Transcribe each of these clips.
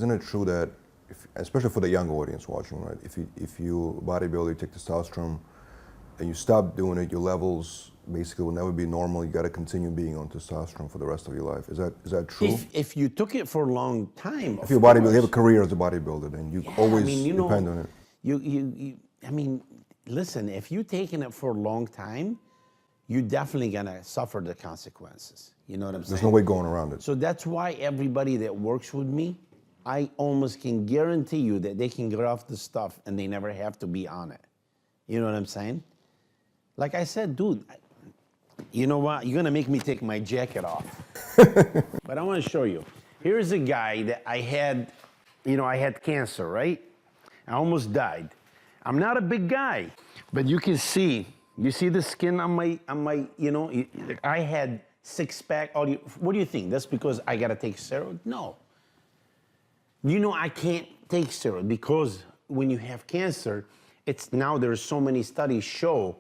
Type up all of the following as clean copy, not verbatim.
isn't it true that, especially for the younger audience watching, right? If you bodybuilder, you take testosterone, and you stop doing it, your levels basically will never be normal. You got to continue being on testosterone for the rest of your life. Is that true? If you took it for a long time, if you're a bodybuilder, you have a career as a bodybuilder, then you always depend on it. I mean, listen, if you're taking it for a long time, you're definitely gonna suffer the consequences. You know what I'm saying? There's no way going around it. So that's why everybody that works with me, I almost can guarantee you that they can get off the stuff and they never have to be on it. You know what I'm saying? Like I said, dude, you know what? You're gonna make me take my jacket off. But I wanna show you. Here's a guy that I had, I had cancer, right? I almost died. I'm not a big guy, but you can see, you see the skin on my, I had six-pack. What do you think? That's because I gotta take steroids? No. I can't take steroids because when you have cancer, now there's so many studies show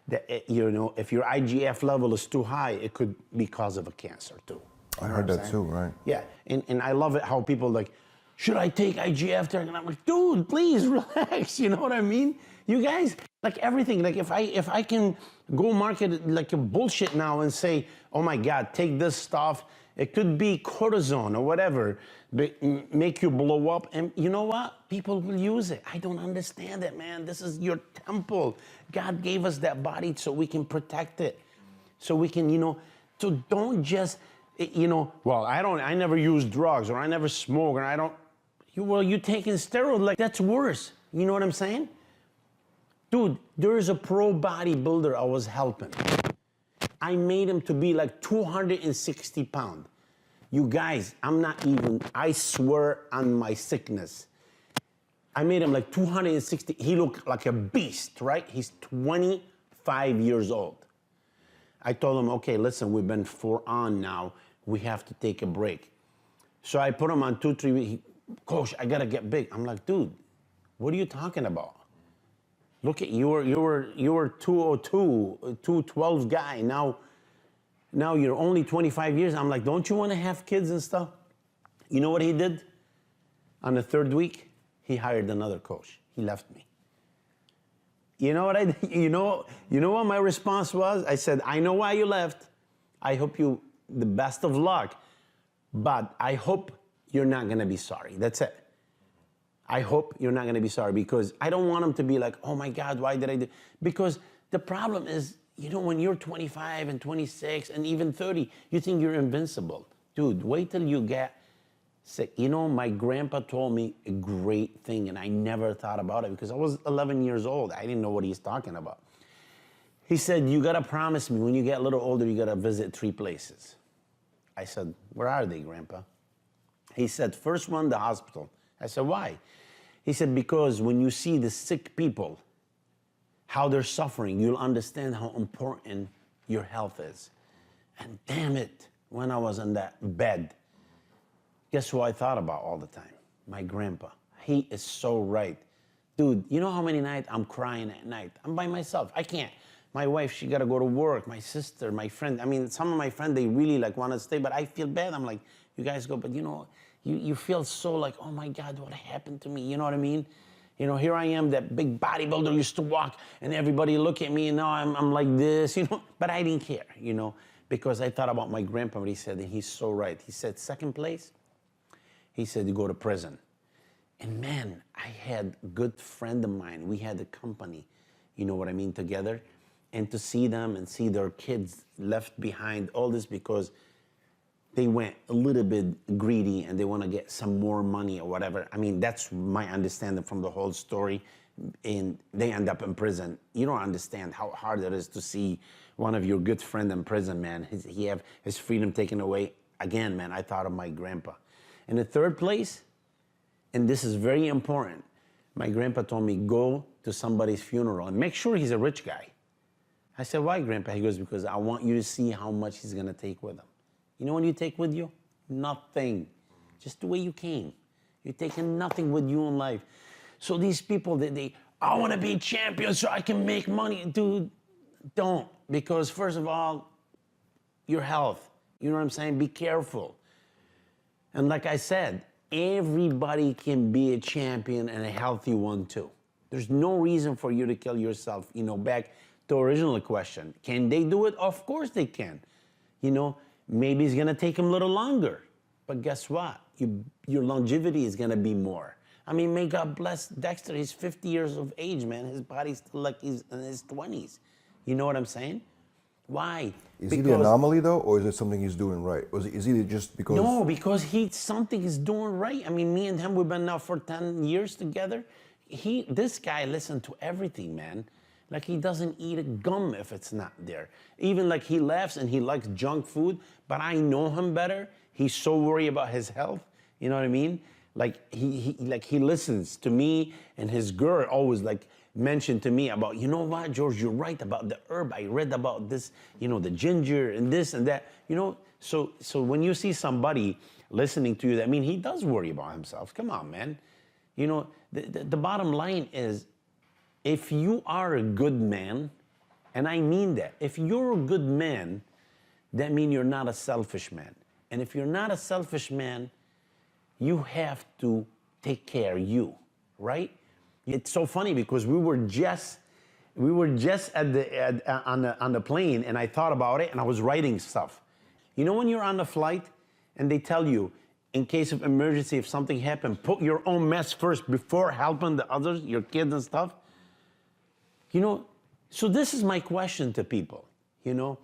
that, if your IGF level is too high, it could be cause of a cancer too. I heard that too, right? Yeah, and I love it how people like, should I take IGF? And I'm like, dude, please relax. You know what I mean? You guys, like everything, like if I can go market like a bullshit now and say, oh my God, take this stuff. It could be cortisone or whatever, make you blow up. And you know what? People will use it. I don't understand it, man. This is your temple. God gave us that body so we can protect it. So we can, so don't just, well, I never use drugs or I never smoke or I don't, you taking steroids, like that's worse. You know what I'm saying? Dude, there's a pro bodybuilder I was helping. I made him to be like 260 pounds. You guys, I swear on my sickness. I made him like 260. He looked like a beast, right? He's 25 years old. I told him, okay, listen, we've been 4 on now. We have to take a break. So I put him on 2-3 weeks. Coach, I gotta get big. I'm like, dude, what are you talking about? Look at you were 202, 212 guy. Now you're only 25 years. I'm like, don't you want to have kids and stuff? You know what he did? On the 3rd week, he hired another coach. He left me. You know what you know what my response was? I said, I know why you left. I hope you the best of luck, but I hope you're not gonna be sorry. That's it. I hope you're not gonna be sorry because I don't want him to be like, oh my God, why did I do? Because the problem is, when you're 25 and 26 and even 30, you think you're invincible. Dude, wait till you get sick. My grandpa told me a great thing and I never thought about it because I was 11 years old. I didn't know what he's talking about. He said, you gotta promise me when you get a little older, you gotta visit 3 places. I said, where are they, Grandpa? He said, first one, the hospital. I said, why? He said, because when you see the sick people, how they're suffering, you'll understand how important your health is. And damn it, when I was in that bed, guess who I thought about all the time? My grandpa. He is so right. Dude, you know how many nights I'm crying at night? I'm by myself. I can't. My wife, she gotta go to work. My sister, my friend. I mean, some of my friends, they really want to stay, but I feel bad. I'm like, you guys go, but you feel so like, oh my God, what happened to me? You know what I mean? Here I am, that big bodybuilder used to walk and everybody look at me and now I'm like this, but I didn't care, because I thought about my grandpa, what he said, and he's so right. He said, second place, he said, you go to prison. And man, I had a good friend of mine. We had a company, you know what I mean, together. And to see them and see their kids left behind, all this because they went a little bit greedy and they want to get some more money or whatever. I mean, that's my understanding from the whole story. And they end up in prison. You don't understand how hard it is to see one of your good friend in prison, man. He have his freedom taken away. Again, man, I thought of my grandpa. In the third place, and this is very important, my grandpa told me, go to somebody's funeral and make sure he's a rich guy. I said, why, Grandpa? He goes, because I want you to see how much he's going to take with him. You know what you take with you? Nothing. Just the way you came. You're taking nothing with you in life. So these people, I want to be champion so I can make money. Dude, don't. Because first of all, your health. You know what I'm saying? Be careful. And like I said, everybody can be a champion and a healthy one too. There's no reason for you to kill yourself. You know, back to original question, can they do it? Of course they can. You know, maybe it's gonna take them a little longer, but guess what? Your longevity is gonna be more. I mean, may God bless Dexter, he's 50 years of age, man. His body's still like he's in his 20s. You know what I'm saying? Why? Is he the anomaly though, or is it something he's doing right? Or is he just because? No, because something he's doing right. I mean, me and him, we've been now for 10 years together. This guy listens to everything, man. Like he doesn't eat a gum if it's not there. Even like he laughs and he likes junk food, but I know him better. He's so worried about his health. You know what I mean? Like he listens to me, and his girl always like mentioned to me about, you know what, George, you're right about the herb. I read about this, you know, the ginger and this and that, you know. So when you see somebody listening to you, that means he does worry about himself. Come on, man. You know, the bottom line is, if you are a good man, and I mean that, if you're a good man, that means you're not a selfish man. And if you're not a selfish man, you have to take care of you, right? It's so funny because we were just on the plane, and I thought about it, and I was writing stuff. You know when you're on the flight and they tell you, in case of emergency, if something happened, put your own mess first before helping the others, your kids and stuff? You know, so this is my question to people, you know.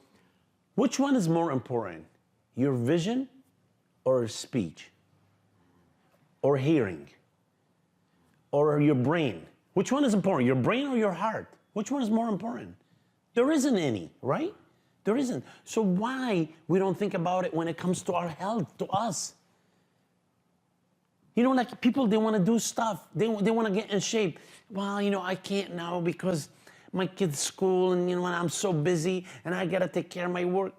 Which one is more important? Your vision or speech? Or hearing? Or your brain? Which one is important, your brain or your heart? Which one is more important? There isn't any, right? There isn't. So why we don't think about it when it comes to our health, to us? You know, like people, they want to do stuff. They want to get in shape. Well, you know, I can't now because my kid's school and, you know, I'm so busy and I got to take care of my work.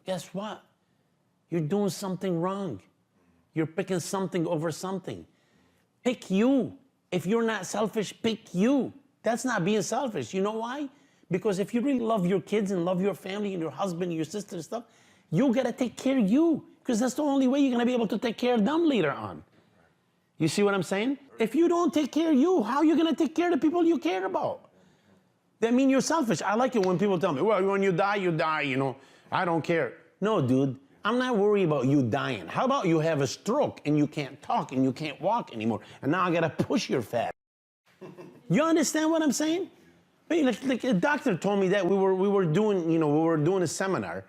Guess what? You're doing something wrong. You're picking something over something. Pick you. If you're not selfish, pick you. That's not being selfish. You know why? Because if you really love your kids and love your family and your husband and your sister and stuff, you got to take care of you, because that's the only way you're going to be able to take care of them later on. You see what I'm saying? If you don't take care of you, how are you going to take care of the people you care about? That means you're selfish. I like it when people tell me, well, when you die, you know. I don't care. No, dude, I'm not worried about you dying. How about you have a stroke and you can't talk and you can't walk anymore, and now I got to push your fat. You understand what I'm saying? Like a doctor told me that we were doing a seminar,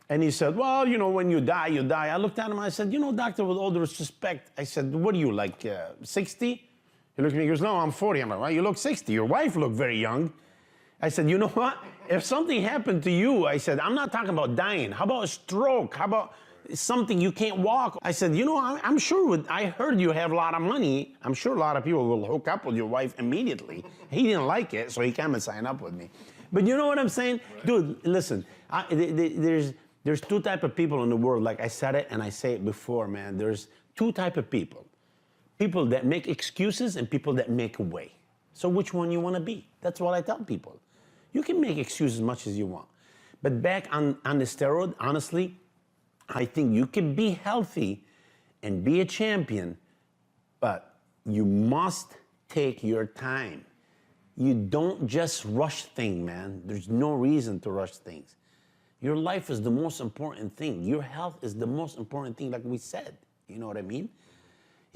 and he said, well, you know, when you die, you die. I looked at him, I said, you know, doctor, with all due respect, I said, what are you, like 60? He looked at me, he goes, no, I'm 40. I'm like, well, you look 60. Your wife looked very young. I said, you know what? If something happened to you, I said, I'm not talking about dying. How about a stroke? How about something you can't walk? I said, you know, I'm sure I heard you have a lot of money. I'm sure a lot of people will hook up with your wife immediately. He didn't like it, so he came and signed up with me. But you know what I'm saying? Dude, listen, there's two types of people in the world. Like I said it and I say it before, man. There's two types of people. People that make excuses and people that make a way. So which one you want to be? That's what I tell people. You can make excuses as much as you want. But back on the steroid, honestly, I think you can be healthy and be a champion, but you must take your time. You don't just rush things, man. There's no reason to rush things. Your life is the most important thing. Your health is the most important thing, like we said. You know what I mean?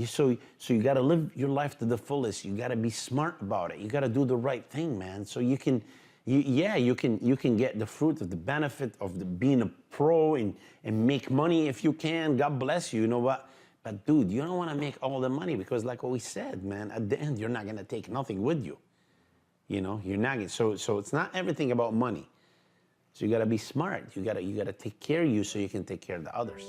So you got to live your life to the fullest. You got to be smart about it. You got to do the right thing, man. So you can get the fruit of the benefit of being a pro and make money if you can. God bless you. You know what? But dude, you don't want to make all the money, because like what we said, man, at the end you're not gonna take nothing with you. You know, you're not. So it's not everything about money. So you got to be smart. You got to take care of you so you can take care of the others.